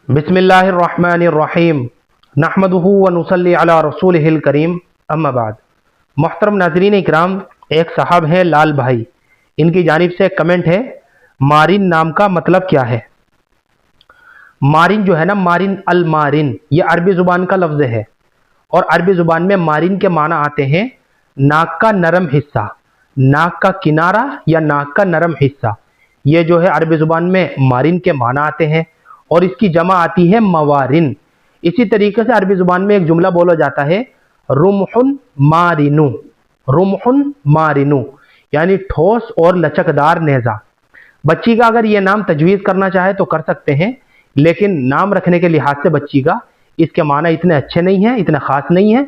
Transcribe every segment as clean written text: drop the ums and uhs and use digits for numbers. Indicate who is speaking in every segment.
Speaker 1: बिस्मिल्लाहिर्रहमानिर्रहीम नहमदुहु व नुसल्ली अला रसूलिहिल करीम अम्मा बाद। मोहतरम नाज़रीन इकराम, एक साहब हैं लाल भाई, इनकी जानिब से एक कमेंट है, मारिन नाम का मतलब क्या है। मारिन जो है ना, मारिन अल मारिन, ये अरबी ज़ुबान का लफ्ज़ है और अरबी ज़ुबान में मारिन के माना आते हैं नाक का नरम हिस्सा, नाक का किनारा या नाक का नरम हिस्सा। ये जो है अरबी ज़ुबान में मारिन के माना आते हैं और इसकी जमा आती है मवारिन। इसी तरीके से अरबी ज़ुबान में एक जुमला बोला जाता है रुमहुन मारिनु, रुमहुन मारिनु, यानी ठोस और लचकदार नेज़ा। बच्ची का अगर ये नाम तजवीज़ करना चाहे तो कर सकते हैं, लेकिन नाम रखने के लिहाज से बच्ची का इसके माना इतने अच्छे नहीं हैं, इतने ख़ास नहीं है,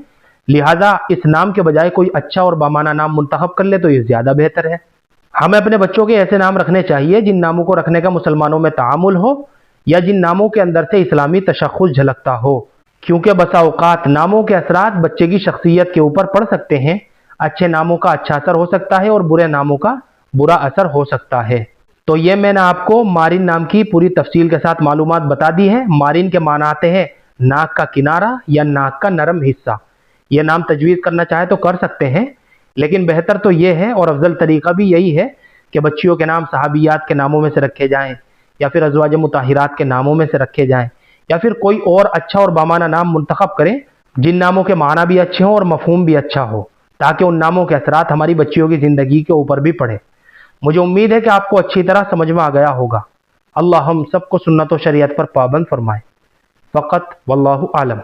Speaker 1: लिहाजा इस नाम के बजाय कोई अच्छा और बामाना नाम मुंतखब कर ले तो ये ज़्यादा बेहतर है। हमें अपने बच्चों के ऐसे नाम रखने चाहिए जिन नामों को रखने का मुसलमानों में तामुल हो या जिन नामों के अंदर से इस्लामी तशख़्ख़ुस झलकता हो, क्योंकि बसा औक़ात नामों के असरात बच्चे की शख्सियत के ऊपर पड़ सकते हैं। अच्छे नामों का अच्छा असर हो सकता है और बुरे नामों का बुरा असर हो सकता है। तो ये मैंने आपको मारिन नाम की पूरी तफसील के साथ मालूमात बता दी है। मारिन के माना आते हैं नाक का किनारा या नाक का नरम हिस्सा। यह नाम तजवीज़ करना चाहे तो कर सकते हैं, लेकिन बेहतर तो ये है और अफजल तरीका भी यही है कि बच्चियों के नाम सहाबियात के नामों में से रखे जाएं या फिर अज़वाज मुताहिरात के नामों में से रखे जाएं या फिर कोई और अच्छा और बामाना नाम मुंतखब करें जिन नामों के माना भी अच्छे हों और मफहूम भी अच्छा हो, ताकि उन नामों के असरात हमारी बच्चियों की ज़िंदगी के ऊपर भी पड़े। मुझे उम्मीद है कि आपको अच्छी तरह समझ में आ गया होगा। अल्लाह हम सबको सुन्नत व शरीयत पर पाबंद फरमाए। फ़क़त वल्लाहु आलम।